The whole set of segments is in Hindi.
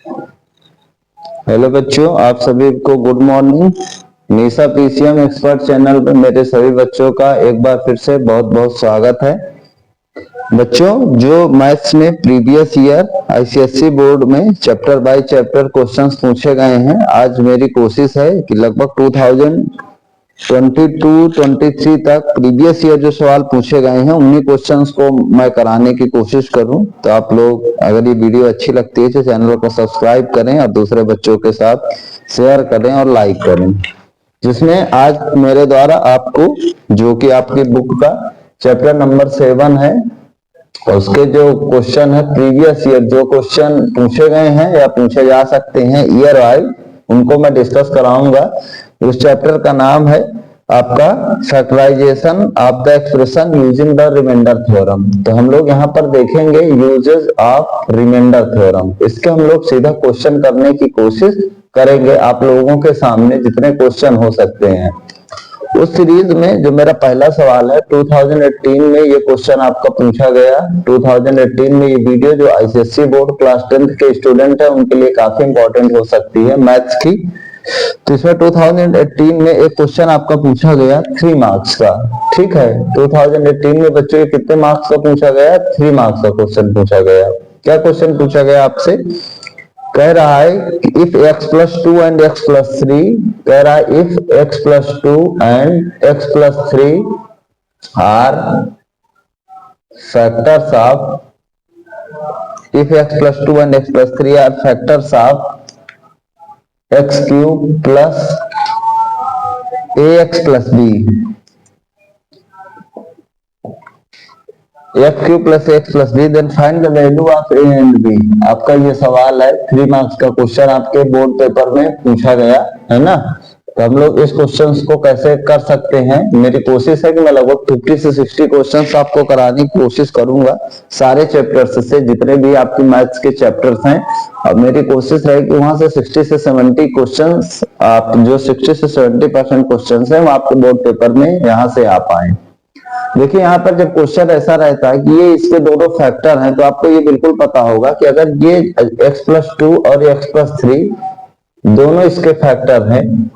हेलो बच्चों, आप सभी को गुड मॉर्निंग। निशा पीसीएम एक्सपर्ट चैनल पर मेरे सभी बच्चों का एक बार फिर से बहुत बहुत स्वागत है। बच्चों, जो मैथ्स में प्रीवियस ईयर आईसीएसई बोर्ड में चैप्टर बाय चैप्टर क्वेश्चंस पूछे गए हैं, आज मेरी कोशिश है कि लगभग 2022-23 तक प्रीवियस ईयर जो सवाल पूछे गए हैं उन्हीं क्वेश्चंस को मैं कराने की कोशिश करूं। तो आप लोग अगर ये वीडियो अच्छी लगती है तो चैनल को सब्सक्राइब करें और दूसरे बच्चों के साथ शेयर करें और लाइक करें। जिसमें आज मेरे द्वारा आपको, जो कि आपकी बुक का चैप्टर नंबर 7 है, उसके जो क्वेश्चन है प्रीवियस ईयर जो क्वेश्चन पूछे गए हैं या पूछे जा सकते हैं ईयर वाइज, उनको मैं डिस्कस कराऊंगा। उस चैप्टर का नाम है आपका factorization of the expression using the remainder theorem. तो हम लोग यहाँ पर देखेंगे यूजेस ऑफ रिमाइंडर थ्योरम। इसके हम लोग सीधा क्वेश्चन करने की कोशिश करेंगे आप लोगों के सामने जितने क्वेश्चन हो सकते हैं। उस सीरीज में जो मेरा पहला सवाल है 2018 में ये क्वेश्चन आपका पूछा गया। 2018 में ये वीडियो जो आईसीएसई बोर्ड क्लास 10th के स्टूडेंट है उनके लिए काफी इंपॉर्टेंट हो सकती है मैथ्स की। तो इसमें 2018 में एक क्वेश्चन आपका पूछा गया 3 मार्क्स का। ठीक है, 2018 में बच्चों के कितने मार्क्स का पूछा गया? 3 मार्क्स का क्वेश्चन पूछा गया। क्या क्वेश्चन पूछा गया आपसे? कह रहा है if x plus 2 and x plus 3, कह रहा है if x plus 2 and x plus 3 are factors of, if x plus 2 and x plus 3 are factors of x cube plus ax plus b, x cube plus ax plus b, then find the value of a and b। आपका ये सवाल है, 3 मार्क्स का क्वेश्चन आपके बोर्ड पेपर में पूछा गया है ना। तो हम लोग इस क्वेश्चंस को कैसे कर सकते हैं, मेरी कोशिश है कि मैं लगभग 50 से 60 क्वेश्चंस आपको कराने की कोशिश करूंगा सारे चैप्टर्स से, जितने भी आपकी मैथ्स के चैप्टर्स हैं। अब मेरी कोशिश है कि वहां से 60 से 70 क्वेश्चंस, आप जो 60 से 70% क्वेश्चंस हैं वो आपके बोर्ड पेपर में यहाँ से आ पाए। देखिए यहाँ पर जब क्वेश्चन ऐसा रहता है कि ये इसके दोनों फैक्टर हैं, तो आपको ये बिल्कुल पता होगा कि अगर ये x प्लस 2 और x प्लस 3 दोनों इसके फैक्टर हैं,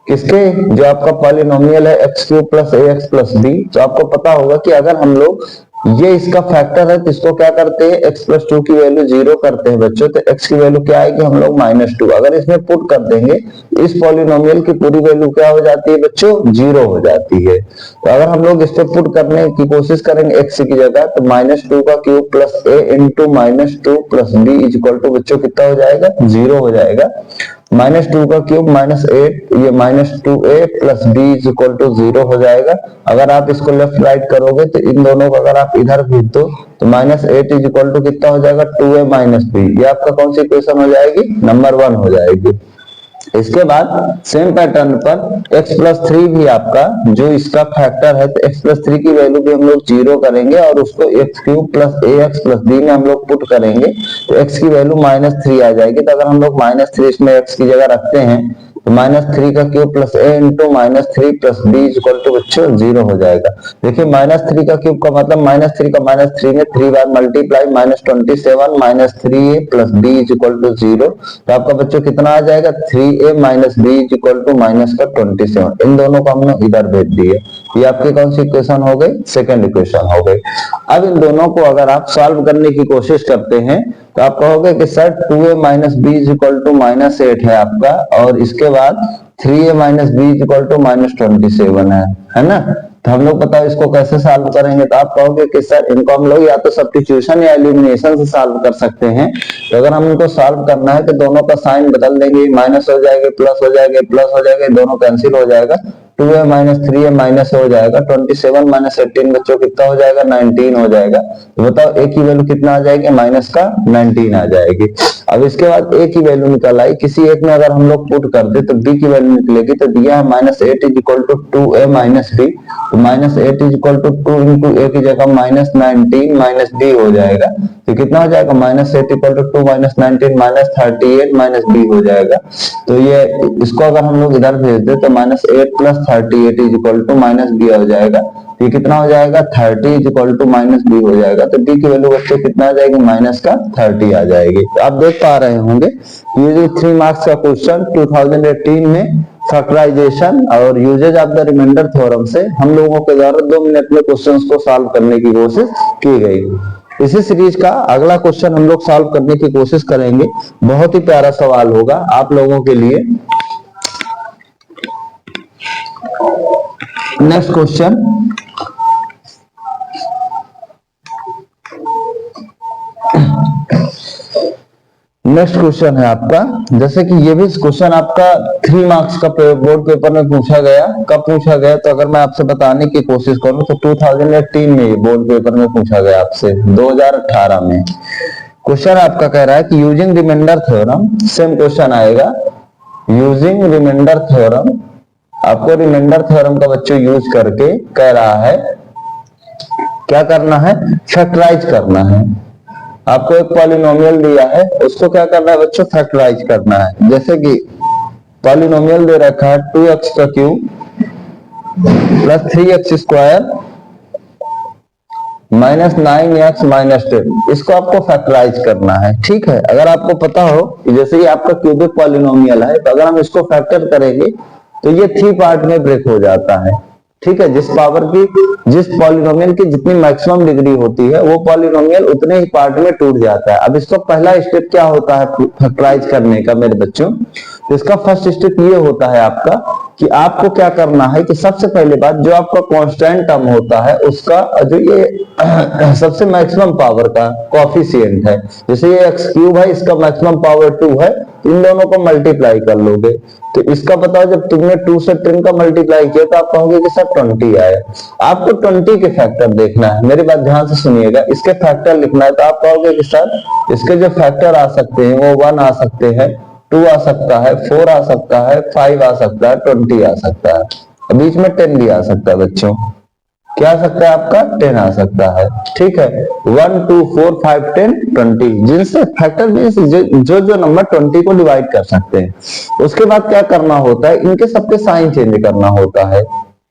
किसके? जो आपका पॉलिनोमियल है x cube plus ax plus b, तो आपको पता होगा कि अगर हम लोग ये इसका फैक्टर है तो इसको क्या करते हैं, x प्लस 2 की वैल्यू 0 करते हैं बच्चों। तो x की वैल्यू क्या आएगी, हम लोग -2 अगर इसमें पुट कर देंगे, इस पॉलिनोमियल की पूरी वैल्यू क्या हो जाती है बच्चों? 0 हो जाती है। तो अगर हम लोग इस पे पुट करने की कोशिश करेंगे x की जगह, तो -2 का cube plus a into -2 plus b is equal to बच्चों कितना हो जाएगा? 0 हो जाएगा। -2 का क्यूब -8, ये -2a plus b is equal to 0 हो जाएगा। अगर आप इसको लेफ्ट राइट करोगे तो इन दोनों को अगर आप इधर भेज दो तो -8 इज इक्वल टू कितना हो जाएगा? 2a minus b। ये आपका कौन सी इक्वेशन हो जाएगी? नंबर 1 हो जाएगी। इसके बाद सेम पैटर्न पर x प्लस 3 भी आपका जो इसका फैक्टर है, तो x प्लस 3 की वैल्यू भी हम लोग 0 करेंगे और उसको x cube plus ax plus b में हम लोग पुट करेंगे, तो x की वैल्यू -3 आ जाएगी। तो अगर हम लोग -3 इसमें x की जगह रखते हैं तो -3 का cube plus a into -3 plus b is equal to बच्चों 0 हो जाएगा। देखिए -3 का क्यूब का मतलब -3 का -3 में 3 बार multiply -27 -3a plus b is equal to 0। तो आपका बच्चों कितना आ जाएगा? 3a minus b is equal to -27। इन दोनों को हमने इधर भेज दिए। ये आपकी कौन सी इक्वेशन हो गई? सेकंड इक्वेशन हो गई। अब इन दोनों को अगर आप सॉल्व करने की कोशिश करते हैं तो आप कहोगे कि sir 2a minus b is equal to -8 है आपका, और इसके बाद 3a minus b is equal to -27 है ना। तो हम लोग बताओ इसको कैसे सॉल्व करेंगे? तो आप कहोगे कि सर इनको हम लोग या तो सब्स्टिट्यूशन या एलिमिनेशन से सॉल्व कर सकते हैं। तो अगर हम इनको सॉल्व करना है तो दोनों का साइन बदल देंगे, माइनस हो जाएगा, प्लस हो जाएगा, प्लस हो जाएगा, दोनों कैंसिल हो जाएगा। 2a माइनस 3a माइनस हो जाएगा, 27 माइनस 18 बच्चों कितना हो जाएगा? 19 हो जाएगा। तो बताओ a की वैल्यू कितना आ जाएगी? माइनस का 19 आ जाएगी। अब इसके बाद a की वैल्यू निकल आई, किसी एक में अगर हम लोग पुट कर दे तो b की वैल्यू निकलेगी। तो दिया है -8 is equal to 2a minus b, तो -8 is equal to 2 into a की जगह -19 माइनस b हो जाएगा। तो कितना हो जाएगा? -8 equal to 2 minus 19 -38 minus b हो जाएगा। तो ये इसको अगर हम लोग इधर भेज दे तो -8 plus 38 is equal to minus b हो जाएगा। ये कितना हो जाएगा 30 is equal to minus b हो जाएगा। तो डी की वैल्यू बच्चे कितना आ जाएगी माइनस का 30 आ जाएगी। तो आप देख पा रहे होंगे ये जो 3 मार्क्स का क्वेश्चन 2018 में फैक्टराइजेशन और uses of the remainder theorem से हम लोगों के द्वारा 2 मिनट में क्वेश्चंस को सॉल्व करने की कोशिश की गई। इसी सीरीज का अगला क्वेश्चन हम लोग सॉल्व करने की कोशिश करेंगे। बहुत ही प्यारा सवाल होगा आप लोगों के लिए। नेक्स्ट क्वेश्चन, नेक्स्ट क्वेश्चन है आपका, जैसे कि ये भी क्वेश्चन आपका 3 मार्क्स का बोर्ड पेपर में पूछा गया। कब पूछा गया, तो अगर मैं आपसे बताने की कोशिश करूं तो 2018 में ये बोर्ड पेपर में पूछा गया आपसे 2018 में। क्वेश्चन आपका कह रहा है कि using remainder theorem, same question आएगा यूजिंग रिमाइंडर थ्योरम। आपको रिमाइंडर थ्योरम का बच्चों यूज करके कह रहा है क्या करना है, फैक्टराइज करना है। आपको एक पॉलिनोमियल दिया है, उसको क्या करना है बच्चों, फैक्टराइज करना है। जैसे कि पॉलिनोमियल दे रखा है 2x का cube plus 3x square minus 9x minus 10, इसको आपको फैक्टराइज करना है। ठीक है, अगर आपको पता हो कि जैसे ये आपका क्यूबिक पॉलिनोमियल है, तो अगर हम इसको फैक्टर करेंगे तो ये 3 पार्ट में ब्रेक हो जाता है। ठीक है, जिस पॉलिनोमियल की जितनी मैक्सिमम डिग्री होती है वो पॉलिनोमियल उतने ही पार्ट में टूट जाता है। अब इसका पहला स्टेप क्या होता है फैक्टराइज करने का मेरे बच्चों, तो इसका फर्स्ट स्टेप ये होता है आपका कि आपको क्या करना है कि सबसे पहले बात जो आपका कांस्टेंट टर्म होता है उसका जो ये सबसे मैक्सिमम पावर का कोएफिशिएंट है, जैसे ये x क्यूब है इसका मैक्सिमम पावर 2 है, इन दोनों को मल्टीप्लाई कर लोगे तो इसका बताओ जब तुमने 2 से 10 का मल्टीप्लाई किया तो आप कहोगे कि सर 20 आया। आपको 20 के फैक्टर देखना है, मेरी बात ध्यान से सुनिएगा, इसके फैक्टर लिखना है। तो आप कहोगे कि सर इसके जो फैक्टर आ सकते हैं वो 1 आ सकते हैं, 2 आ सकता है, 4 आ सकता है, 5 आ सकता है, 20 आ सकता है, बीच में 10 भी आ सकता है बच्चों। क्या आ सकता है आपका 10 आ सकता है। ठीक है, 1 2 4 5 10 20, जिनसे फैक्टर मींस जो नंबर 20 को डिवाइड कर सकते हैं। उसके बाद क्या करना होता है, इनके सबके साइन चेंज करना होता है।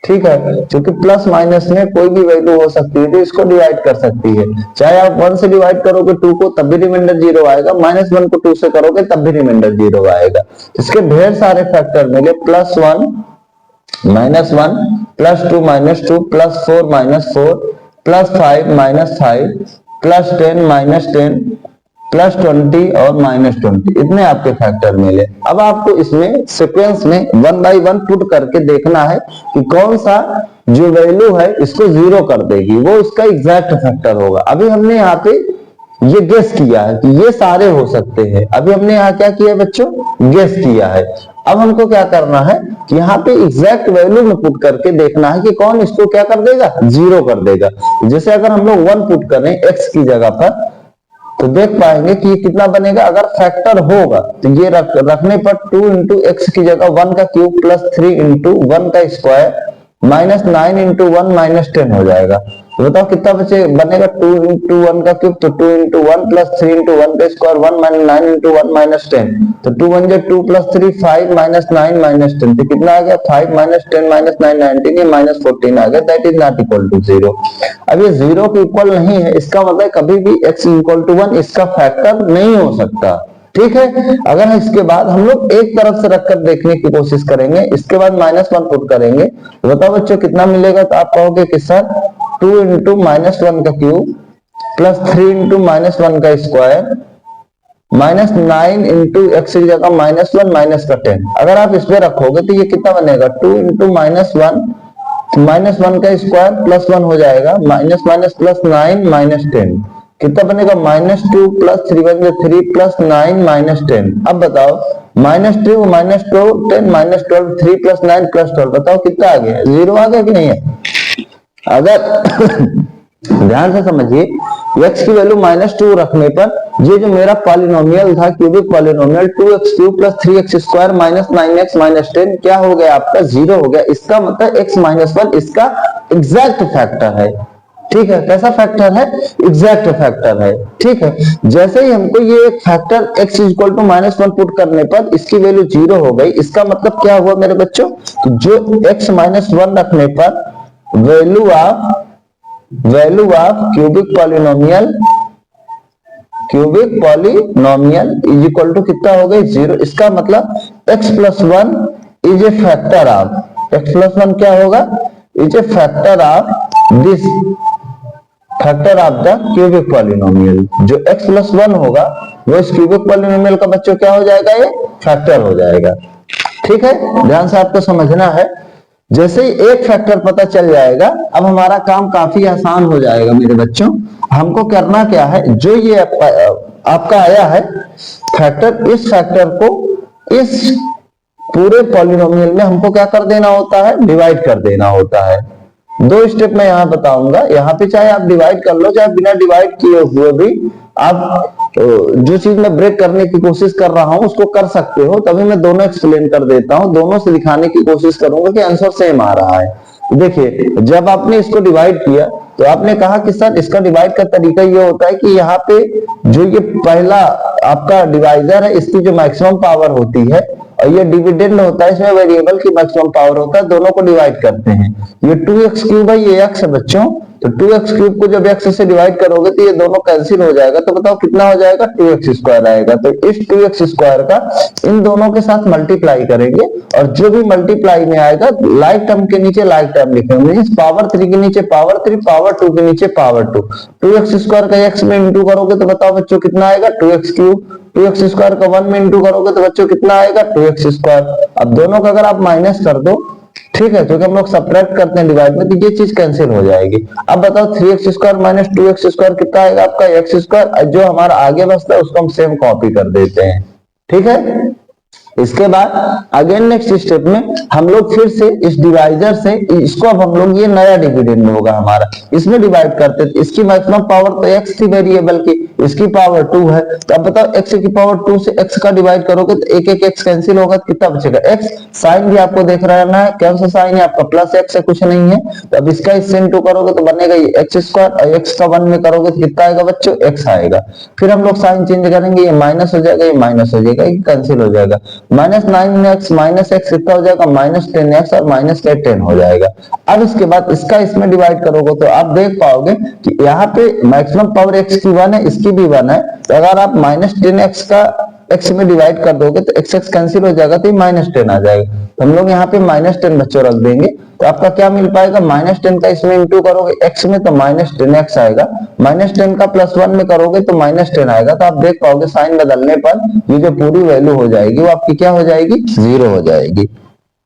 ठीक है, क्योंकि प्लस माइनस में कोई भी वैल्यू हो सकती है तो इसको डिवाइड कर सकती है। चाहे आप 1 से डिवाइड करोगे 2 को तब भी रिमाइंडर 0 आएगा, -1 को 2 से करोगे तब भी रिमाइंडर 0 आएगा। इसके ढेर सारे फैक्टर मिले, +1 -1 +2 -2 +4 -4 +5 -5 +10 -10 +20 और -20, इतने आपके फैक्टर मिले। अब आपको इसमें सीक्वेंस में 1 बाय 1 पुट करके देखना है कि कौन सा जो वैल्यू है इसको 0 कर देगी, वो इसका एग्जैक्ट फैक्टर होगा। अभी हमने यहाँ पे ये गेस किया है कि ये सारे हो सकते हैं। अभी हमने यहाँ क्या किया बच्चों, गेस किया है। अब हमको क्या करना है कि यहाँ पे एग्जैक्ट वैल्यू में पुट करके देखना है कि कौन इसको क्या कर देगा, 0 कर देगा। जैसे अगर हम लोग 1 पुट करें x की जगह पर तो देख पाएंगे कि कितना बनेगा। अगर फैक्टर होगा तो ये रखने पर 2 इंटू एक्स की जगह 1 का क्यूब प्लस 3 इंटू 1 का स्क्वायर माइनस 9 इंटू 1 माइनस 10 हो जाएगा। तो बताओ कितना बचे बनेगा, 2 इंटू 1 का क्यूब तो 2 इंटू 1 प्लस 3 इंटू 1 का स्क्वायर 1 माइनस 9 इंटू 1 माइनस 10, तो 2 1 जो 2 प्लस 3 5 माइनस 9 माइनस 10, तो कितना आ गया 5 माइनस 10 माइनस 9 19, ये माइनस 14 आ गया। That is not equal to 0। अब ये 0 के इक्वल नहीं है, इसका मतलब कभी भी x इक्वल टू 1 इसका फैक्टर नहीं हो सकता। ठीक है, अगर इसके बाद हम लोग एक तरफ से रखकर देखने की कोशिश करेंगे, इसके बाद -1 पुट करेंगे तो बताओ बच्चों कितना मिलेगा। तो आप कहोगे कि सर 2 इंटू -1 का क्यूब प्लस 3 इंटू -1 का स्क्वायर माइनस 9 इंटू एक्स की जगह -1 माइनस का 10। अगर आप इस पे रखोगे तो ये कितना बनेगा, 2 इंटू -1 का स्क्वायर प्लस 1 हो जाएगा, माइनस माइनस प्लस 9 माइनस 10, कितना बनेगा -2 प्लस 3 बन गया 3 प्लस 9 माइनस 10। अब बताओ -2 -2 10 -12 3 प्लस 9 प्लस 12, बताओ कितना आ गया, 0 आ गया कि नहीं है। अगर ध्यान से समझिए, x की वैल्यू -2 रखने पर ये जो मेरा पॉलिनोमियल था cubic polynomial 2x cube plus 3x square minus 9x minus 10 क्या हो गया आपका 0 हो गया। इसका मतलब x -1 इसका एग्जैक्ट फैक्टर है। ठीक है, कैसा फैक्टर है? एग्जैक्ट फैक्टर है। ठीक है, जैसे ही हमको ये एक factor x equal to -1 put करने पर इसकी वैल्यू 0 हो गई। इसका मतलब क्या हुआ मेरे बच्चों? तो जो x -1 रखने पर value of cubic polynomial is equal to कितना हो गई? 0। इसका मतलब x+1 is a factor of x+1 क्या होगा? Is a factor of the cubic polynomial. जो x+1 होगा वो इस क्यूबिक पॉलिनोमियल का बच्चों क्या हो जाएगा? ये फैक्टर हो जाएगा। ठीक है, ध्यान से आपको समझना है। जैसे ही एक फैक्टर पता चल जाएगा, अब हमारा काम काफी आसान हो जाएगा मेरे बच्चों। हमको करना क्या है? जो ये आपका आया है फैक्टर, इस फैक्टर को इस पूरे पॉलिनोमियल में हमको क्या कर देना होता है? डिवाइड कर देना होता है। 2 स्टेप मैं यहाँ बताऊंगा। यहाँ पे चाहे आप डिवाइड कर लो, चाहे बिना डिवाइड किए हुए भी आप जो चीज मैं ब्रेक करने की कोशिश कर रहा हूं उसको कर सकते हो। तभी मैं दोनों एक्सप्लेन कर देता हूं, दोनों से दिखाने की कोशिश करूंगा कि आंसर सेम आ रहा है। देखिए, जब आपने इसको डिवाइड किया तो आपने कहा कि सर इसका डिवाइड का तरीका ये होता है कि यहाँ पे जो ये पहला आपका डिवाइजर है इसकी जो मैक्सिमम पावर होती है और ये डिविडेंड होता है, इसमें वेरिएबल की मैक्सिमम पावर होता है, दोनों को डिवाइड करते हैं। ये 2x³ है, ये x है बच्चों। तो 2x³ को जब x से डिवाइड करोगे तो ये दोनों कैंसिल हो जाएगा। तो बताओ कितना हो जाएगा? 2x² आएगा। तो इस 2x² का इन दोनों के साथ मल्टीप्लाई करेंगे और जो भी मल्टीप्लाई में आएगा लाइक टर्म के नीचे लाइक टर्म लिखेंगे। इस पावर 3 के नीचे पावर 3, पावर 2 के नीचे पावर 2। 2x² का x में इंटू करोगे तो बताओ बच्चों कितना आएगा? 2x³। 2x² का 1 में इंटू करोगे तो बच्चों कितना आएगा? 2x²। अब दोनों का अगर आप माइनस कर दो, ठीक है, क्योंकि हम लोग सब्ट्रैक्ट करते हैं डिवाइड में, तो ये चीज कैंसिल हो जाएगी। अब बताओ 3x² माइनस 2x² कितना आएगा? आपका x²। जो हमारा आगे बचता है उसको हम सेम कॉपी कर देते हैं। ठीक है, इसके बाद अगेन नेक्स्ट स्टेप में हम लोग फिर से इस डिवाइजर से इसको, अब हम लोग ये नया डिविडेंड होगा हमारा, इसमें डिवाइड करते थे। इसकी मैक्सिमम पावर तो x थी वेरिएबल की, इसकी पावर 2 है। तो अब बताओ x की पावर 2 से x का डिवाइड करोगे तो एक एक x कैंसिल होगा, कितना बचेगा? x। साइन भी आपको देख रहना है, कौन सा साइन है आपका? प्लस x है, कुछ नहीं है। तो अब इसका इससे इंटू करोगे तो बनेगा ये x², और x का 1 में करोगे तो कितना आएगा बच्चों? x आएगा। फिर हम लोग साइन चेंज करेंगे, ये माइनस हो जाएगा, ये माइनस हो जाएगा, ये कैंसिल हो जाएगा। -9x माइनस x कितना हो जाएगा? -10x और -10 हो जाएगा। अब इसके बाद इसका इसमें डिवाइड करोगे तो आप देख पाओगे कि यहाँ पे मैक्सिमम पावर x की 1 है, इसकी भी 1 है। तो अगर आप -10x का x में डिवाइड कर दोगे तो x कैंसिल हो जाएगा, तो ये -10 आ जाएगा। तो हम लोग यहाँ पे -10 बच्चों रख देंगे। तो आपका क्या मिल पाएगा? -10 का इसमें इंटू करोगे x में तो -10x आएगा, -10 का +1 में करोगे तो -10 आएगा। तो आप देख पाओगे साइन बदलने पर ये जो पूरी वैल्यू हो जाएगी वो आपकी क्या हो जाएगी? 0 हो जाएगी।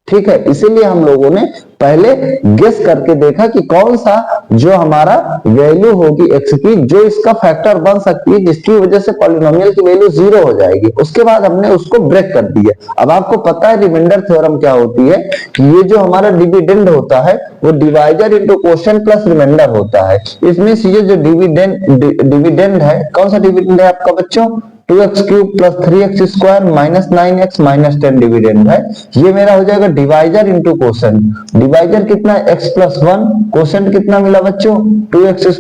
ठीक है, इसीलिए हम लोगों ने पहले गेस करके देखा कि कौन सा जो हमारा वैल्यू होगी x की, जो इसका फैक्टर बन सकती है, जिसकी वजह से पॉलिनोमियल की वैल्यू 0 हो जाएगी। उसके बाद हमने उसको ब्रेक कर दिया। अब आपको पता है रिमाइंडर थ्योरम क्या होती है कि ये जो हमारा डिविडेंड होता है वो divisor into quotient plus remainder होता है। इसमें ये जो डिविडेंड है, कौन सा डिविडेंड है आपका बच्चों? 2x³ + 3x² - 9x - 10 डिविडेंड है। ये मेरा हो जाएगा डिवाइजर इंटू क्वोशिएंट। डिवाइजर कितना है? x+1। क्वोशिएंट कितना मिला बच्चों? 2x² +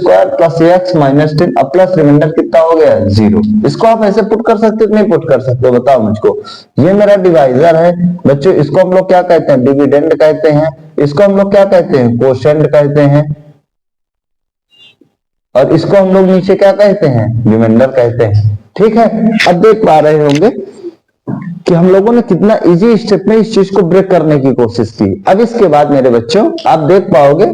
x - 10, अब प्लस रिमाइंडर कितना हो गया? 0। इसको आप ऐसे पुट कर सकते हो नहीं पुट कर सकते हो? बताओ मुझको। ये मेरा डिवाइजर है बच्चों, इसको हम लोग क्या कहते हैं? डिविडेंड कहते हैं। इसको हम लोग क्या कहते हैं? क्वोशिएंट कहते हैं। और इसको हम लोग नीचे क्या कहते हैं? रिमाइंडर कहते हैं। ठीक है, अब देख पा रहे होंगे कि हम लोगों ने कितना इजी स्टेप में इस चीज को ब्रेक करने की कोशिश की। अब इसके बाद मेरे बच्चों आप देख पाओगे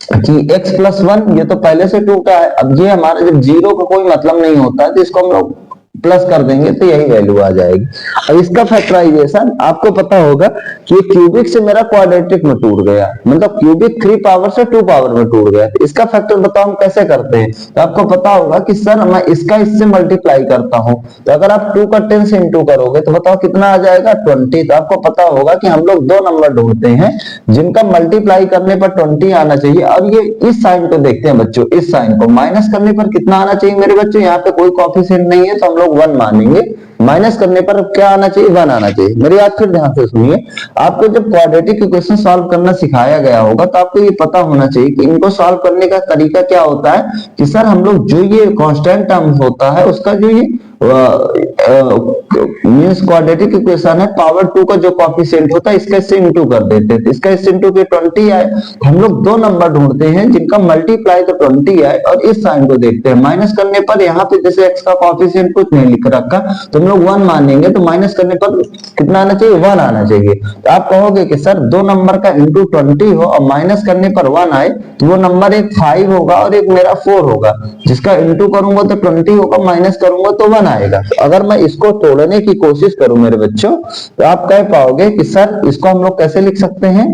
कि x+1 ये तो पहले से 2 का है। अब ये हमारा जब 0 का कोई मतलब नहीं होता है तो इसको हम लोग प्लस कर देंगे तो यही वैल्यू आ जाएगी। अब इसका फैक्टराइजेशन आपको पता होगा कि क्यूबिक से मेरा क्वाड्रेटिक में टूट गया, मतलब क्यूबिक 3 पावर से 2 पावर में टूट गया। तो इसका फैक्टर बताओ हम कैसे करते हैं? तो आपको पता होगा कि सर मैं इसका इससे मल्टीप्लाई करता हूं, तो अगर आप 2 का 10 से इंटू करोगे तो बताओ कितना आ जाएगा? 20। तो आपको पता होगा कि हम लोग 2 नंबर ढूंढते हैं जिनका मल्टीप्लाई करने पर 20 आना चाहिए। और ये इस साइन को देखते हैं बच्चों, इस साइन को माइनस करने पर कितना आना चाहिए मेरे बच्चों? यहाँ पे कोई कोएफिशिएंट नहीं है तो हम लोग लोग 1 मानेंगे, माइनस करने पर क्या आना चाहिए, 1 आना चाहिए। मेरी बात फिर ध्यान से सुनिए, आपको जब क्वाड्रेटिक इक्वेशन सॉल्व करना सिखाया गया होगा तो आपको ये पता होना चाहिए कि इनको सॉल्व करने का तरीका क्या होता है कि सर हम लोग जो ये कांस्टेंट टर्म होता है उसका जो ये मींस क्वाड्रेटिक इक्वेशन है, पावर 2 का जो कोएफिशिएंट होता है इसका इससे इंटू कर देते हैं, इसका इससे इंटू के 20 आए, हम लोग दो नंबर ढूंढते हैं जिनका मल्टीप्लाई तो 20 आए और इस साइन को देखते हैं। माइनस करने पर यहाँ पे जैसे x का कोएफिशिएंट कुछ नहीं लिख रखा तो हम लोग 1 मानेंगे, तो माइनस करने पर कितना आना चाहिए, 1 आना चाहिए। तो आप कहोगे कि सर दो नंबर का इंटू 20 हो और माइनस करने पर 1 आए तो वो नंबर एक 5 होगा और एक मेरा 4 होगा, जिसका इंटू करूंगा तो 20 होगा, माइनस करूंगा तो 1 आएगा। तो अगर मैं इसको तोड़ने की कोशिश करूं मेरे बच्चों तो आप कह पाओगे कि सर इसको हम लोग कैसे लिख सकते हैं।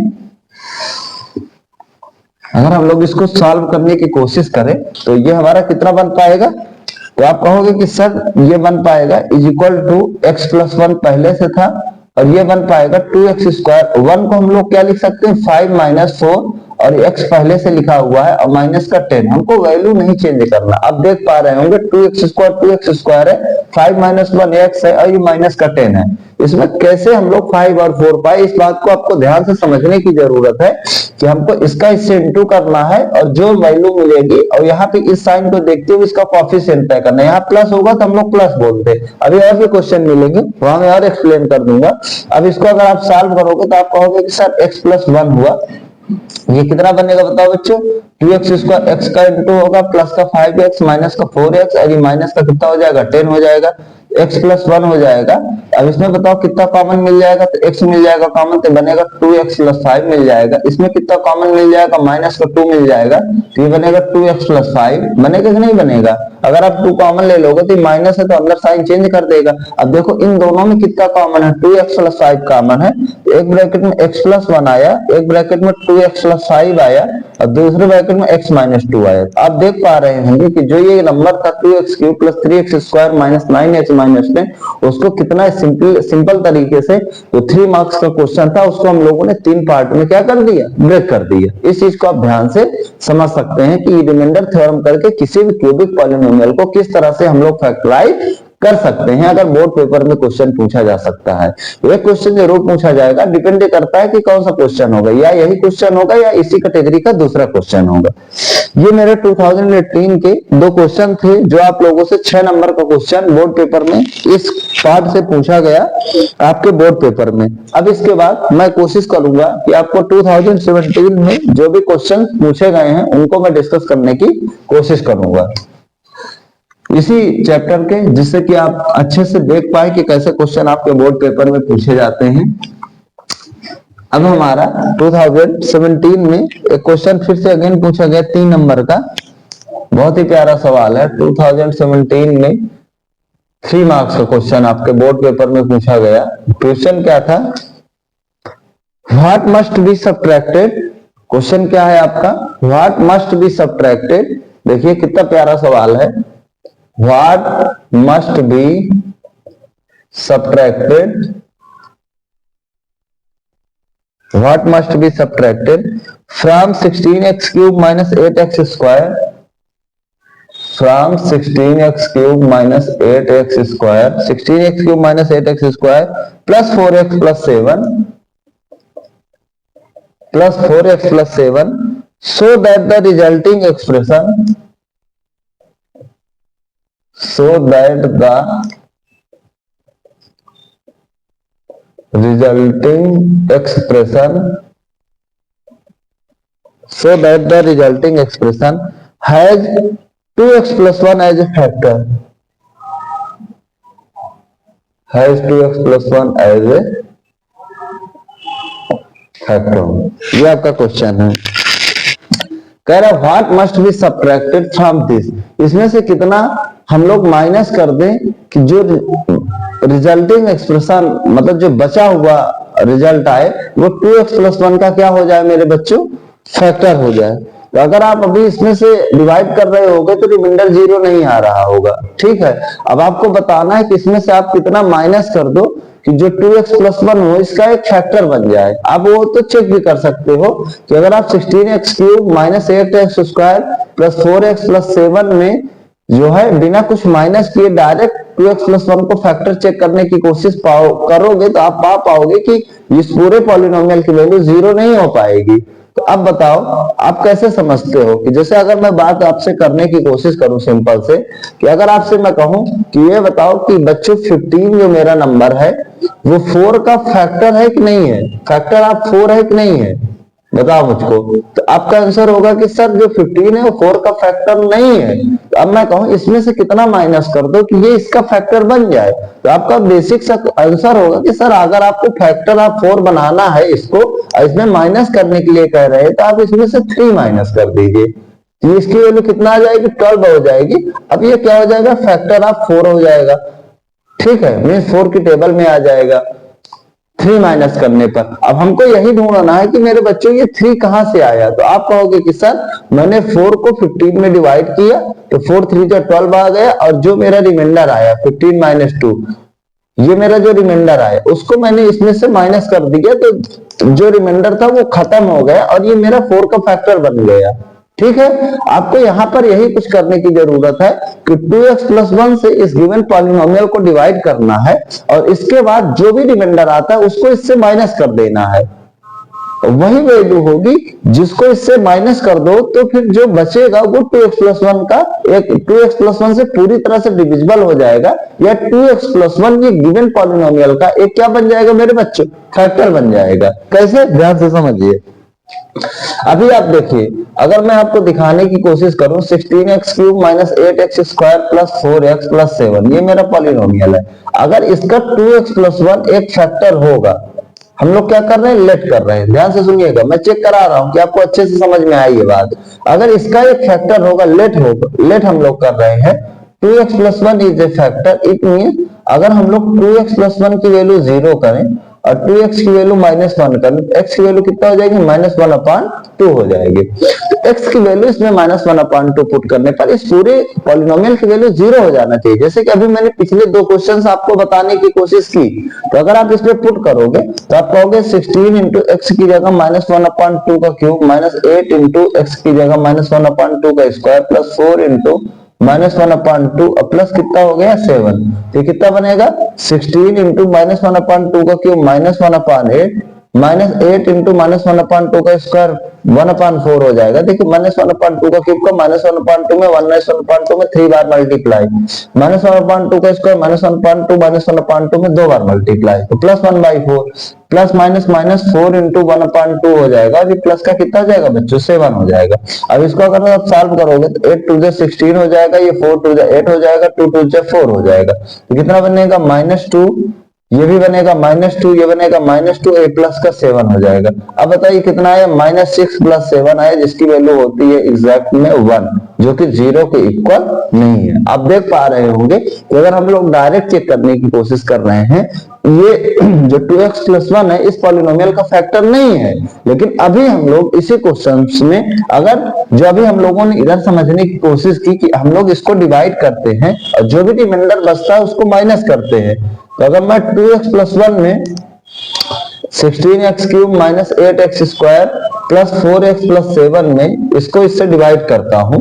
अगर हम लोग इसको सॉल्व करने की कोशिश करें तो ये हमारा कितना बन पाएगा, तो आप कहोगे कि सर ये बन पाएगा is equal to x plus 1 पहले से था और ये बन पाएगा 2x स्क्वायर। 1 को हम लोग क्या लिख सकते हैं, 5 माइनस 4 और x पहले से लिखा हुआ है और माइनस का 10, हमको वैल्यू नहीं चेंज करना। अब देख पा रहे होंगे 2x स्क्वायर है, 5 माइनस 1 x है और ये माइनस का 10 है। इसमें कैसे हम लोग 5 और 4 पाए, इस बात को आपको ध्यान से समझने की जरूरत है कि हमको इसका इससे इंटू करना है और जो वैल्यू मिलेगी और यहाँ पे इस साइन को देखते हुए इसका कोएफिशिएंट तय करना है। यहाँ प्लस होगा तो हम लोग प्लस बोलते हैं, अभी और भी क्वेश्चन मिलेंगे वहां मैं और एक्सप्लेन कर दूंगा। अब इसको अगर आप सॉल्व करोगे तो आप कहोगे कि सर x प्लस 1 हुआ, ये कितना बनेगा बताओ बच्चों, 2x स्क्वायर, x का इंटू होगा प्लस का 5x माइनस का 4x और ये माइनस का कितना हो जाएगा, 10 हो जाएगा, x प्लस 1 हो जाएगा। अब इसमें बताओ कितना कॉमन मिल जाएगा, तो x मिल जाएगा कॉमन, तो बनेगा 2x प्लस 5 मिल जाएगा। इसमें कितना कॉमन मिल जाएगा, माइनस का 2 मिल जाएगा, तो ये बनेगा 2x प्लस 5। बनेगा कि नहीं बनेगा, अगर आप 2 कॉमन ले लोगे तो माइनस है तो अंदर साइन चेंज कर देगा। अब देखो इन दोनों में कितना कॉमन है, 2x प्लस 5 कॉमन है, एक ब्रैकेट में x प्लस 1 आया, एक ब्रैकेट में 2x प्लस 5 आया और दूसरे ब्रैकेट में x माइनस 2 आया। आप देख पा रहे होंगे कि जो ये नंबर था 2x cube plus 3x square minus 9x minus 10, उसको कितना सिंपल तरीके से जो 3 मार्क्स का क्वेश्चन था उसको हम लोगों ने 3 पार्ट में क्या कर दिया, ब्रेक कर दिया। इस चीज को आप ध्यान से समझ सकते हैं कि रिमाइंडर थ्योरम करके किसी भी क्यूबिक पॉलिनोमियल को किस तरह से हम लोग फैक्टराइज कर सकते हैं, अगर बोर्ड पेपर में क्वेश्चन पूछा जा सकता है। ये क्वेश्चन जरूर पूछा जाएगा, डिपेंड करता है कि कौन सा क्वेश्चन होगा, या यही क्वेश्चन होगा या इसी कैटेगरी का दूसरा क्वेश्चन होगा। ये मेरे 2018 के 2 क्वेश्चन थे जो आप लोगों से 6 नंबर का क्वेश्चन बोर्ड पेपर में इस पार्ट से पूछा गया आपके बोर्ड पेपर में। अब इसके बाद मैं कोशिश करूंगा कि आपको 2017 में जो भी क्वेश्चन पूछे गए हैं उनको मैं डिस्कस करने की कोशिश करूंगा इसी चैप्टर के, जिससे कि आप अच्छे से देख पाए कि कैसे क्वेश्चन आपके बोर्ड पेपर में पूछे जाते हैं। अब हमारा 2017 में एक क्वेश्चन फिर से अगेन पूछा गया 3 नंबर का, बहुत ही प्यारा सवाल है। 2017 में 3 मार्क्स का क्वेश्चन आपके बोर्ड पेपर में पूछा गया। क्वेश्चन क्या था, what must be subtracted. Question क्या है आपका, व्हाट मस्ट बी सब्ट्रैक्टेड। देखिए कितना प्यारा सवाल है, what must be subtracted, what must be subtracted from 16x cube minus 8x square, from 16x cube minus 8x square, 16x cube minus 8x square plus 4x plus 7 plus 4x plus 7 so that the resulting expression, so that the resulting expression, so that the resulting expression has 2x plus 1 as a factor, has 2x plus 1 as a factor। ये आपका क्वेश्चन है। कह रहा what must be subtracted from this, इसमें से कितना हम लोग माइनस कर दें कि जो रिजल्टिंग एक्सप्रेशन मतलब जो बचा हुआ रिजल्ट आए वो 2x प्लस 1 का क्या हो जाए मेरे बच्चों, फैक्टर हो जाए। तो अगर आप अभी इसमें से डिवाइड कर रहे होगे तो रिमाइंडर 0 नहीं आ रहा होगा, ठीक है। अब आपको बताना है कि इसमें से आप कितना माइनस कर दो कि जो 2x प्लस 1 हो इसका एक फैक्टर बन जाए। आप वो तो चेक भी कर सकते हो कि अगर आप 16x cube minus 8x square plus 4x plus 7 में जो है बिना कुछ माइनस किए डायरेक्ट 2x प्लस 1 को फैक्टर चेक करने की कोशिश करोगे तो आप पा पाओगे कि इस पूरे पॉलिनोमियल की वैल्यू जीरो नहीं हो पाएगी। तो अब बताओ आप कैसे समझते हो कि जैसे अगर मैं बात आपसे करने की कोशिश करूं सिंपल से, कि अगर आपसे मैं कहूं कि ये बताओ कि बच्चों 15 जो मेरा नंबर है वो 4 का फैक्टर है कि नहीं है, फैक्टर आप 4 है कि नहीं है, बताओ मुझको। तो आपका आंसर होगा कि सर जो 15 है वो 4 का फैक्टर नहीं है। तो अब मैं कहूं इसमें से कितना माइनस कर दो कि ये इसका फैक्टर बन जाए, तो आपका बेसिक सा आंसर होगा कि सर अगर आपको फैक्टर आप 4 बनाना है इसको, इसमें माइनस करने के लिए कह रहे हैं तो आप इसमें से 3 माइनस कर दीजिए, तो इसकी वैल्यू कितना आ जाएगी, 12 हो जाएगी। अब ये क्या हो जाएगा, फैक्टर आप 4 हो जाएगा, ठीक है, मीन्स 4 की टेबल में आ जाएगा 3 माइनस करने पर। अब हमको यही ढूंढना है कि मेरे बच्चों ये 3 कहां से आया, तो आप कहोगे कि सर मैंने 4 को 15 में डिवाइड किया तो 4 3 का 12 आ गया, और जो मेरा रिमाइंडर आया 15 माइनस 2, ये मेरा जो रिमाइंडर आया उसको मैंने इसमें से माइनस कर दिया, तो जो रिमाइंडर था वो खत्म हो गया और ये मेरा 4 का फैक्टर बन गया। ठीक है, आपको यहां पर यही कुछ करने की जरूरत है कि 2x प्लस 1 से इस गिवन पॉलिनोमियल को डिवाइड करना है और इसके बाद जो भी रिमाइंडर आता है उसको इससे माइनस कर देना है, वही वैल्यू होगी जिसको इससे माइनस कर दो तो फिर जो बचेगा वो 2x प्लस 1 का एक 2x प्लस 1 से पूरी तरह से डिविजिबल हो जाएगा, या 2x प्लस 1 ये गिवन पॉलिनोमियल का एक क्या बन जाएगा मेरे बच्चों, फैक्टर बन जाएगा। कैसे, ध्यान से समझिए। अभी आप देखिए, अगर मैं आपको दिखाने की कोशिश करूं 16x cube minus 8x square plus 4x plus 7, ये मेरा पॉलिनोमियल है। अगर इसका 2x प्लस 1 एक फैक्टर होगा, हम लोग क्या कर रहे हैं, लेट कर रहे हैं, ध्यान से सुनिएगा, मैं चेक करा रहा हूं कि आपको अच्छे से समझ में आई ये बात। अगर इसका एक फैक्टर होगा, लेट हम लोग कर रहे हैं, 2x plus 1 is a factor, it mean अगर हम लोग 2x प्लस 1 की वैल्यू 0 करें और 2x की वैल्यू -1 करें, x की वैल्यू कितना हो जाएगी, -1/2 हो जाएगी। तो x की वैल्यू इसमें -1/2 पुट करने पर इस पूरे पॉलिनोमियल की वैल्यू 0 हो जाना चाहिए। जैसे कि अभी मैंने पिछले 2 क्वेश्चंस आपको बताने की कोशिश की, तो अगर आप इसमें पुट करोगे तो आप कहोगे 16 इंटू एक्स की जगह -1/2 का क्यूब, -8 इंटू एक्स की जगह -1/2 का स्क्वायर, प्लस 4 इंटू -1/2 प्लस कितना हो गया 7, तो कितना बनेगा 16 इंटू -1/2 का क्यूब -1/8, -8 इंटू -1/2 का स्क्वायर 1/4 हो जाएगा। देखिए -1/2 का क्यूब का -1/2 में 1/2 में 3 बार मल्टीप्लाई, -1/2 का स्क्वायर -1/2 में 2 बार मल्टीप्लाई, तो +1/4 प्लस माइनस माइनस 4 इंटू 1/2 हो जाएगा। अभी प्लस का कितना हो जाएगा बच्चों, 7 हो जाएगा। अब इसको अगर आप सॉल्व करोगे तो 8 2 16 हो जाएगा, ये 4 2 8 हो जाएगा, 2 2 4 हो जाएगा, तो कितना बनेगा -2, ये भी बनेगा -2, ये बनेगा -2, a प्लस का 7 हो जाएगा। अब बताइए कितना है, -6 प्लस 7 आया, जिसकी वैल्यू होती है एग्जैक्ट में 1, जो कि 0 के इक्वल नहीं है। आप देख पा रहे होंगे कि अगर हम लोग डायरेक्ट चेक करने की कोशिश कर रहे हैं, ये जो 2x प्लस 1 है इस पॉलिनोमियल का फैक्टर नहीं है, लेकिन अभी हम लोग इसी क्वेश्चन में अगर जो अभी हम लोगों ने इधर समझने की कोशिश की कि हम लोग इसको डिवाइड करते हैं और जो भी रिमाइंडर बचता है उसको माइनस करते हैं, तो अगर मैं 2x प्लस 1 में 16x cube minus 8x square plus 4x plus 7 में इसको इससे डिवाइड करता हूं,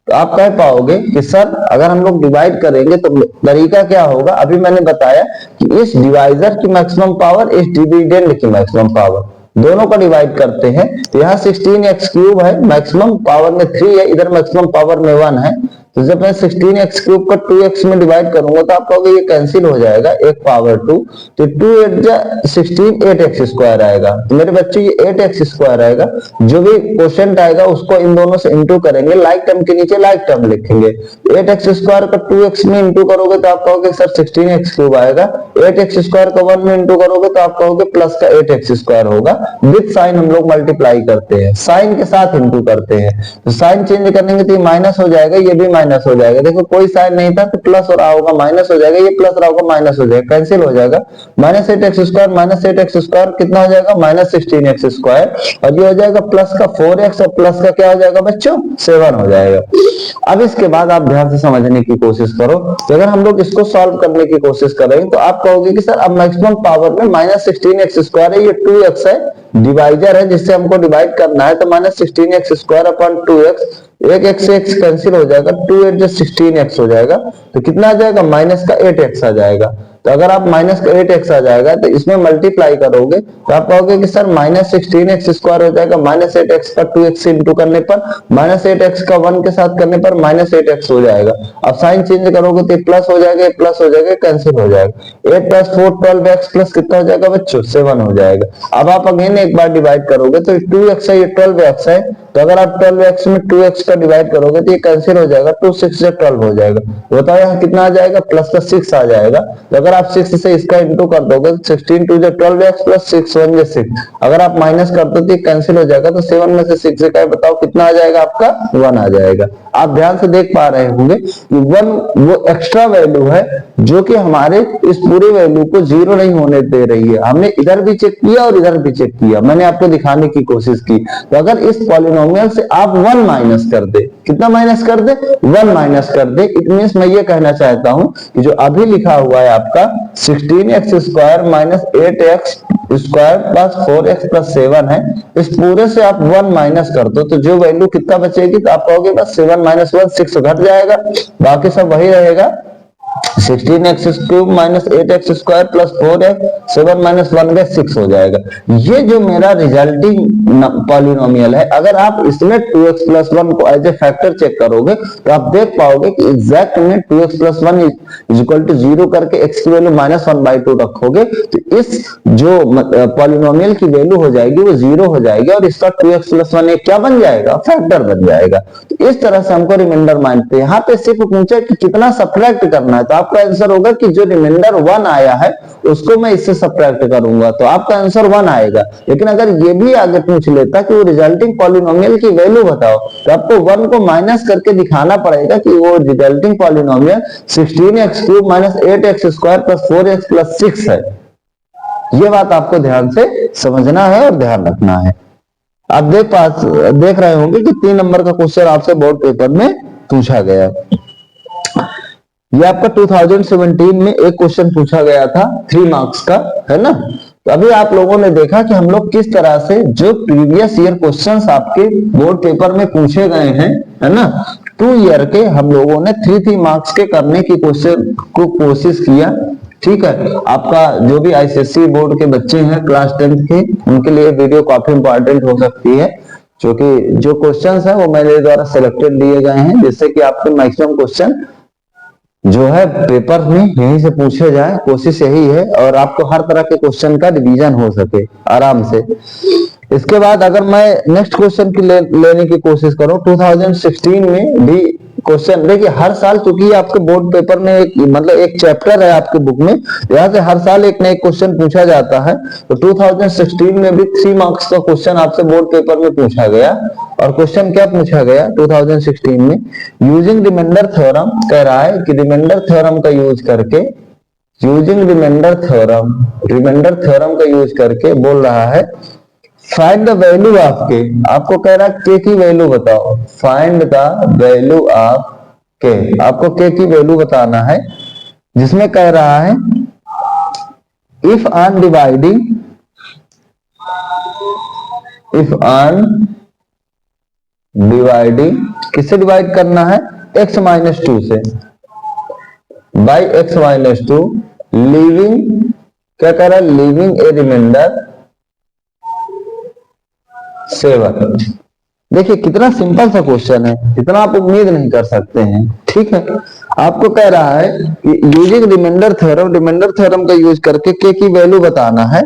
तो आप कह पाओगे कि सर अगर हम लोग डिवाइड करेंगे तो तरीका क्या होगा। अभी मैंने बताया कि इस डिवाइजर की मैक्सिमम पावर, इस डिविडेंड की मैक्सिमम पावर, दोनों का डिवाइड करते हैं। तो यहाँ 16x क्यूब है, मैक्सिमम पावर में 3 है, इधर मैक्सिमम पावर में 1 है, तो जब मैं 16x क्यूब का 2x में डिवाइड करूंगा तो आप कहोगे ये कैंसिल हो जाएगा, 1 पावर 2, तो 2 8 जा 16, 8x स्क्वायर आएगा। तो मेरे बच्चे ये 8x स्क्वायर आएगा, जो भी क्वोशिएंट आएगा उसको इन दोनों से इंटू करेंगे, लाइक टर्म के नीचे लाइक टर्म लिखेंगे। 8x स्क्वायर का 2x में इंटू करोगे तो आप कहोगे सर 16x क्यूब आएगा, 8x स्क्वायर का 1 में इंटू करोगे तो आप कहोगे प्लस का 8x स्क्वायर होगा। विद साइन हम लोग मल्टीप्लाई करते हैं, साइन के साथ इंटू करते हैं, तो साइन चेंज करने के माइनस हो जाएगा, ये भी माइनस हो जाएगा। देखो कोई साइन नहीं था तो प्लस हो रहा होगा माइनस हो जाएगा, ये प्लस रहा होगा माइनस हो जाएगा, कैंसिल हो जाएगा। -8x स्क्वायर कितना हो जाएगा, -16x स्क्वायर, और ये हो जाएगा प्लस का 4x और प्लस का क्या हो जाएगा बच्चों 7 हो जाएगा। अब इसके बाद आप ध्यान से समझने की कोशिश करो, तो अगर हम लोग इसको सॉल्व करने की कोशिश करेंगे तो आप कहोगे कि सर अब मैक्सिमम पावर में -16x स्क्वायर है, ये 2x है, डिवाइजर है जिससे हमको डिवाइड करना है, तो -16x² अपॉन 2x, एक x से x कैंसिल हो जाएगा, 2 8 16x हो जाएगा, तो कितना आ जाएगा माइनस का 8x आ जाएगा। तो अगर आप माइनस का 8x आ जाएगा तो इसमें मल्टीप्लाई करोगे तो आप कहोगे कि सर -16x² हो जाएगा, -8x का 2x इंटू करने पर, -8x का 1 के साथ करने पर -8x हो जाएगा। अब साइन चेंज करोगे तो प्लस हो जाएगा, प्लस हो जाएगा, कैंसिल हो जाएगा। 8 + 4 12x प्लस कितना हो जाएगा बच्चों 7 हो जाएगा। अब आप अगेन एक बार डिवाइड करोगे तो 2x है, ये 12x है, तो अगर आप 12x में 2x का डिवाइड करोगे तो ये कैंसिल हो जाएगा, 2 6 से 12 हो जाएगा। बताओ यहाँ कितना आ जाएगा, प्लस का 6 आ जाएगा। तो अगर आप 6 से इसका इंटू कर दोगे, 16 2 12x प्लस 6 1 6, अगर आप माइनस कर दो तो ये कैंसिल हो जाएगा, तो 7 में से 6 से क्या बताओ कितना आ जाएगा आपका 1 आ जाएगा। आप ध्यान से देख पा रहे होंगे कि 1 वो एक्स्ट्रा वैल्यू है जो कि हमारे इस पूरे वैल्यू को 0 नहीं होने दे रही है। हमने इधर भी चेक किया और इधर भी चेक किया, मैंने आपको दिखाने की कोशिश की। तो अगर इस पॉलिनोमियल से आप 1 माइनस कर दे, कितना माइनस कर दे 1 माइनस कर दे, इट मींस मैं ये कहना चाहता हूं कि जो अभी लिखा हुआ है आपका 16x² minus 8x square plus 4x plus 7 है, इस पूरे से आप 1 माइनस कर दो तो जो वैल्यू कितना बचेगी, तो आप कहोगे बस 7 - 1 6 घट जाएगा, बाकी सब वही रहेगा। 16x³ minus 8x² plus 4x 7 - 1 6 हो जाएगा। ये जो मेरा रिजल्टिंग पॉलिनोमियल है, अगर आप इसमें 2x प्लस 1 को एज ए फैक्टर चेक करोगे तो आप देख पाओगे कि एग्जैक्ट में 2x plus 1 is equal to 0 करके x की वैल्यू -1/2 रखोगे तो इस जो पॉलिनोमियल की वैल्यू हो जाएगी वो 0 हो जाएगी और इसका 2x प्लस 1 क्या बन जाएगा, फैक्टर बन जाएगा। तो इस तरह से हमको रिमाइंडर मानते हैं। यहाँ पे सिर्फ पूछा कि कितना सब्ट्रैक्ट करना है, तो आपका आंसर होगा कि जो रिमाइंडर 1 आया है उसको मैं इससे सब्ट्रैक्ट करूंगा, तो आपका आंसर 1 आएगा। लेकिन अगर ये भी आगे पूछ लेता कि वो रिजल्टिंग पॉलिनोमियल की वैल्यू बताओ, तो आपको 1 को माइनस करके दिखाना पड़ेगा कि वो resulting polynomial 16x³ minus 8x² plus 4x plus 6 है। ये बात आपको ध्यान से समझना है और ध्यान रखना है। आप देख रहे होंगे कि 3 नंबर का क्वेश्चन आपसे बोर्ड पेपर में पूछा गया। ये आपका 2017 में एक क्वेश्चन पूछा गया था 3 मार्क्स का, है ना। तो अभी आप लोगों ने देखा कि हम लोग किस तरह से जो प्रीवियस ईयर क्वेश्चंस आपके बोर्ड पेपर में पूछे गए हैं, है ना, 2 ईयर के हम लोगों ने 3 मार्क्स के करने की कोशिश किया। ठीक है, आपका जो भी आईसीएसई बोर्ड के बच्चे हैं क्लास 10th के, उनके लिए वीडियो काफी इंपॉर्टेंट हो सकती है, क्योंकि जो क्वेश्चंस है वो मेरे द्वारा सिलेक्टेड लिए गए हैं, जिससे कि आपके मैक्सिमम क्वेश्चन जो है पेपर में यहीं से पूछे जाए, कोशिश यही है, और आपको हर तरह के क्वेश्चन का रिवीजन हो सके आराम से। इसके बाद अगर मैं नेक्स्ट क्वेश्चन की लेने की कोशिश करूं, 2016 में भी क्वेश्चन देखिए हर साल, चूंकि आपके बोर्ड पेपर में एक चैप्टर है आपके बुक में, यहाँ से हर साल एक नए क्वेश्चन पूछा जाता है। तो 2016 में भी 3 मार्क्स का क्वेश्चन आपसे बोर्ड पेपर में पूछा गया। और क्वेश्चन क्या पूछा गया 2016 में, यूजिंग रिमाइंडर थ्योरम, कह रहा है कि रिमाइंडर थ्योरम का यूज करके, यूजिंग रिमाइंडर थ्योरम का यूज करके बोल रहा है फाइंड द वैल्यू ऑफ के, आपको कह रहा है के की वैल्यू बताओ, फाइंड द वैल्यू ऑफ के, आपको के की वैल्यू बताना है, जिसमें कह रहा है इफ ऑन डिवाइडिंग किससे डिवाइड करना है, x - 2 से, बाई x - 2, लीविंग, क्या कह रहा है, लीविंग ए रिमाइंडर 7। देखिए कितना सिंपल सा क्वेश्चन है, इतना आप उम्मीद नहीं कर सकते हैं। ठीक है, आपको कह रहा है कि यूजिंग रिमाइंडर थ्योरम का यूज करके के की वैल्यू बताना है,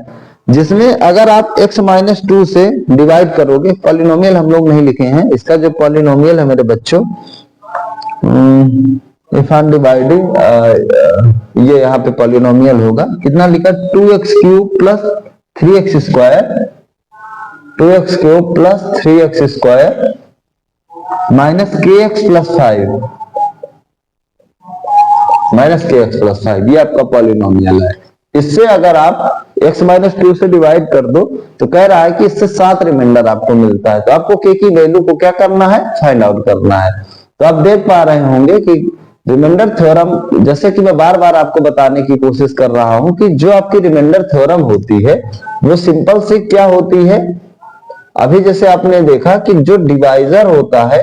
जिसमें अगर आप x - 2 से डिवाइड करोगे, पॉलिनोमियल हम लोग नहीं लिखे हैं, इसका जो पॉलिनोमियल है मेरे बच्चों, इफ ऑन डिवाइडिंग, ये यहाँ पे पॉलिनोमियल होगा, कितना लिखा 2x³ plus 3x² 2x³ plus 3x² minus kx plus 5, ये आपका पॉलिनोमियल है। इससे अगर आप x - 2 से डिवाइड कर दो तो कह रहा है कि इससे 7 रिमाइंडर आपको मिलता है। तो आपको k की वैल्यू को क्या करना है, फाइंड आउट करना है। तो आप देख पा रहे होंगे कि रिमाइंडर थ्योरम, जैसे कि मैं बार बार आपको बताने की कोशिश कर रहा हूं कि जो आपकी रिमाइंडर थ्योरम होती है वो सिंपल सी क्या होती है। अभी जैसे आपने देखा कि जो डिवाइजर होता है,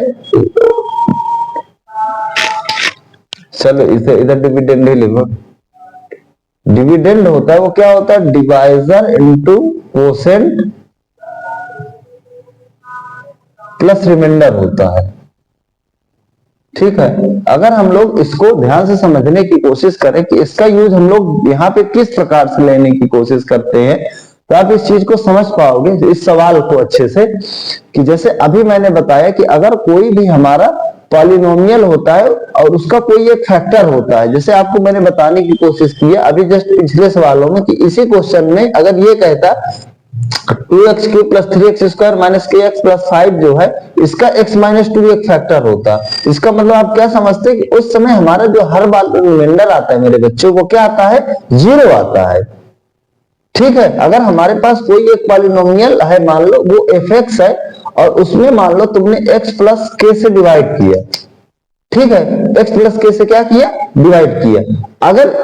चलो इसे इधर डिविडेंड ही लिखो। डिविडेंड होता है वो क्या होता है, divisor into quotient plus remainder होता है। ठीक है, अगर हम लोग इसको ध्यान से समझने की कोशिश करें कि इसका यूज हम लोग यहाँ पे किस प्रकार से लेने की कोशिश करते हैं, तो आप इस चीज को समझ पाओगे, इस सवाल को अच्छे से, कि जैसे अभी मैंने बताया कि अगर कोई भी हमारा पॉलिनोमियल होता है और उसका कोई एक फैक्टर होता है, जैसे आपको मैंने बताने की कोशिश की है अभी जस्ट पिछले सवालों में, कि इसी क्वेश्चन में अगर ये कहता 2x³ plus 3x² minus kx plus 5 जो है, इसका x माइनस 2 एक फैक्टर होता। इसका मतलब आप क्या समझते हैं कि उस समय हमारा जो हर बार रिमाइंडर आता है मेरे बच्चों को क्या आता है, 0 आता है। ठीक है, अगर हमारे पास कोई एक पॉलिनोमियल है, मान लो वो fx है, और उसमें मान लो तुमने x प्लस k से डिवाइड किया। ठीक है, x प्लस k से क्या किया, डिवाइड किया। अगर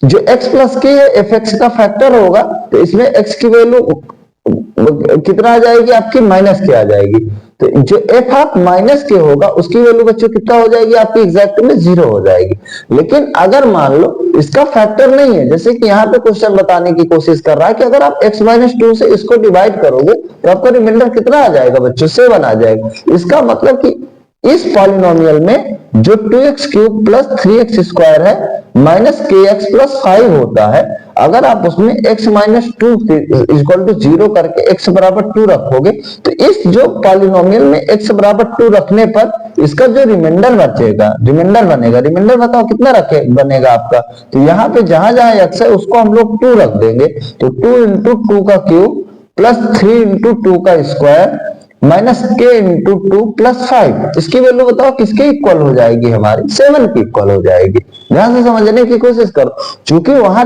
जो x प्लस k है fx का फैक्टर होगा, तो इसमें x की वैल्यू कितना आ जाएगी आपकी, माइनस के आ जाएगी। तो जो f ऑफ माइनस के होगा उसकी वैल्यू बच्चों कितना हो जाएगी आपकी, एग्जैक्ट में 0 हो जाएगी। लेकिन अगर मान लो इसका फैक्टर नहीं है, जैसे कि यहाँ पे क्वेश्चन बताने की कोशिश कर रहा है कि अगर आप x माइनस 2 से इसको डिवाइड करोगे तो आपका रिमाइंडर कितना आ जाएगा बच्चों, 7 आ जाएगा। इसका मतलब कि इस पॉलिनोमियल में जो 2x³ प्लस 3x² है माइनस kx प्लस 5 होता है, अगर आप उसमें x माइनस 2 इक्वल टू 0 करके x बराबर 2 रखोगे, तो इस जो पॉलिनोमियल में x बराबर 2 रखने पर इसका जो रिमाइंडर बचेगा, रिमाइंडर बनेगा, रिमाइंडर बताओ कितना रखे बनेगा आपका, तो यहाँ पे जहां जहां x है उसको हम लोग 2 रख देंगे। तो 2 इंटू 2 का क्यूब प्लस 3 इंटू 2 का square minus k into 2 plus 5, इसकी वैल्यू बताओ किसके इक्वल हो जाएगी, हमारी 7 की इक्वल हो जाएगी। ध्यान से समझने की कोशिश करो, क्योंकि वहां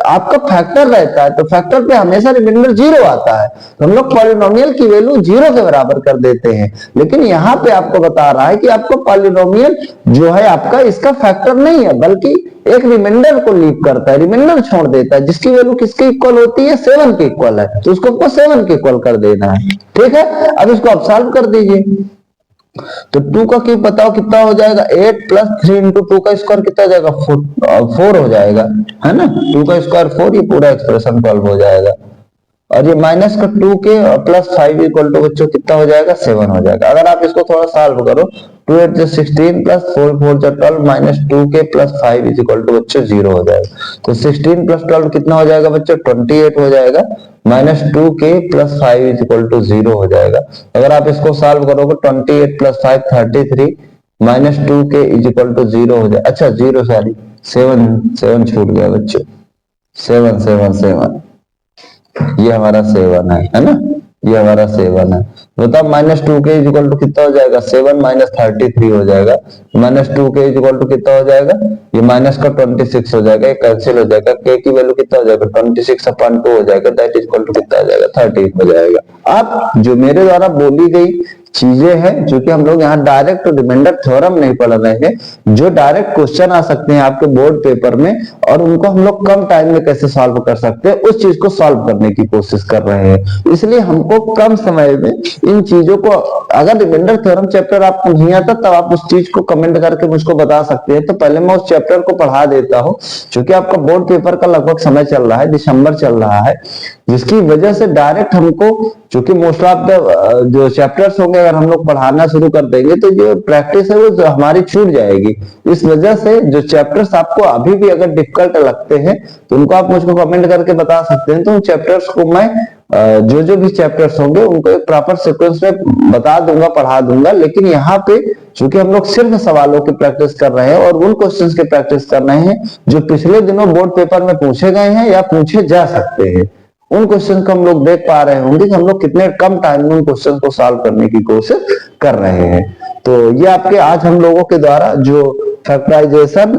आपका फैक्टर रहता है तो फैक्टर पे हमेशा रिमाइंडर 0 आता है, तो हम लोग पॉलिनोमियल की वैल्यू 0 के बराबर कर देते हैं। लेकिन यहाँ पे आपको बता रहा है कि आपको पॉलिनोमियल जो है आपका इसका फैक्टर नहीं है, बल्कि एक रिमाइंडर को लीव करता है, रिमाइंडर छोड़ देता है, जिसकी वैल्यू किसके इक्वल होती है, 7 के इक्वल है, तो उसको 7 के इक्वल कर देना है। ठीक है, अब इसको आप सॉल्व कर दीजिए। तो 2 का क्यूब बताओ कितना हो जाएगा, 8 प्लस 3 इंटू 2 का स्क्वायर कितना हो जाएगा, 4 हो जाएगा, है ना। 2 का स्क्वायर 4, ये पूरा एक्सप्रेशन 12 हो जाएगा। और ये माइनस का 2 के और प्लस 5 इक्वल टू बच्चों कितना हो जाएगा, 7 हो जाएगा। अगर आप इसको थोड़ा सॉल्व करो, 2 8 16 प्लस 4 4 12 माइनस 2 के प्लस 5 इज इक्वल टू बच्चों 0 हो जाएगा। तो 16 प्लस 12 कितना हो जाएगा बच्चों, 28 हो जाएगा, माइनस 2 के प्लस 5 इज इक्वल टू 0 हो जाएगा। अगर आप इसको सॉल्व करोगे 28 प्लस 5 33 माइनस 2 के इज इक्वल टू 0 हो जाए, अच्छा 0 सॉरी 7 छूट गया बच्चों, 7 7 7, ये हमारा 7 है ना, ये हमारा 7 है। बताओ माइनस 2 के इक्वल टू कितना हो जाएगा, 7 माइनस 33 हो जाएगा, माइनस 2 के इक्वल टू कितना हो जाएगा, ये माइनस का 26 हो जाएगा, ये कैंसिल हो जाएगा, के की वैल्यू कितना हो जाएगा, 26/2 हो जाएगा, दैट इज इक्वल टू कितना हो जाएगा, 13 हो जाएगा। अब जो मेरे द्वारा बोली गई चीजें हैं, जो कि हम लोग यहाँ डायरेक्ट रिमाइंडर थ्योरम नहीं पढ़ रहे हैं, जो डायरेक्ट क्वेश्चन आ सकते हैं आपके बोर्ड पेपर में और उनको हम लोग कम टाइम में कैसे सॉल्व कर सकते हैं, उस चीज को सॉल्व करने की कोशिश कर रहे हैं। इसलिए हमको कम समय में इन चीजों को, अगर रिमाइंडर थ्योरम चैप्टर आपको नहीं आता तब आप उस चीज को कमेंट करके मुझको बता सकते हैं, तो पहले मैं उस चैप्टर को पढ़ा देता हूँ। क्योंकि आपका बोर्ड पेपर का लगभग समय चल रहा है, दिसंबर चल रहा है, जिसकी वजह से डायरेक्ट हमको, क्योंकि मोस्ट ऑफ द जो चैप्टर्स होंगे अगर हम लोग पढ़ाना शुरू कर देंगे तो जो प्रैक्टिस है वो हमारी छूट जाएगी। इस वजह से जो चैप्टर्स आपको अभी भी अगर डिफिकल्ट लगते हैं तो उनको आप मुझको कमेंट करके बता सकते हैं, तो उन चैप्टर्स को मैं जो भी चैप्टर्स होंगे उनको एक प्रॉपर सीक्वेंस में बता दूंगा, पढ़ा दूंगा। लेकिन यहाँ पे चूंकि हम लोग सिर्फ सवालों की प्रैक्टिस कर रहे हैं और उन क्वेश्चंस की प्रैक्टिस कर रहे हैं जो पिछले दिनों बोर्ड पेपर में पूछे गए हैं या पूछे जा सकते हैं, उन क्वेश्चन को हम लोग देख पा रहे होंगे कि हम लोग कितने कम टाइम में उन क्वेश्चन को सॉल्व करने की कोशिश कर रहे हैं। तो ये आपके आज हम लोगों के द्वारा जो factorisation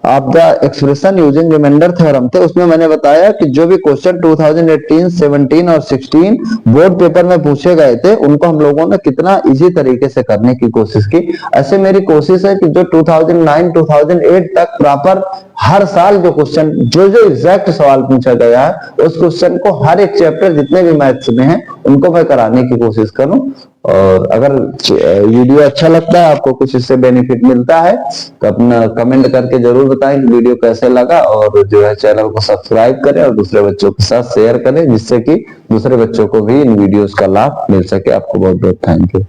of the expression using remainder theorem थे, उसमें मैंने बताया कि जो भी क्वेश्चन 2018, 17 और 16 बोर्ड पेपर में पूछे गए थे उनको हम लोगों ने कितना इजी तरीके से करने की कोशिश की। ऐसे मेरी कोशिश है कि जो 2009, 2008 तक प्रॉपर हर साल जो क्वेश्चन जो जो एग्जैक्ट सवाल पूछा गया है उस क्वेश्चन को हर एक चैप्टर जितने भी मैथ्स में है उनको मैं कराने की कोशिश करूं। और अगर वीडियो अच्छा लगता है, आपको कुछ इससे बेनिफिट मिलता है तो अपना कमेंट करके जरूर बताएं कि वीडियो कैसे लगा, और जो है चैनल को सब्सक्राइब करें और दूसरे बच्चों के साथ शेयर करें जिससे कि दूसरे बच्चों को भी इन वीडियोस का लाभ मिल सके। आपको बहुत बहुत थैंक यू।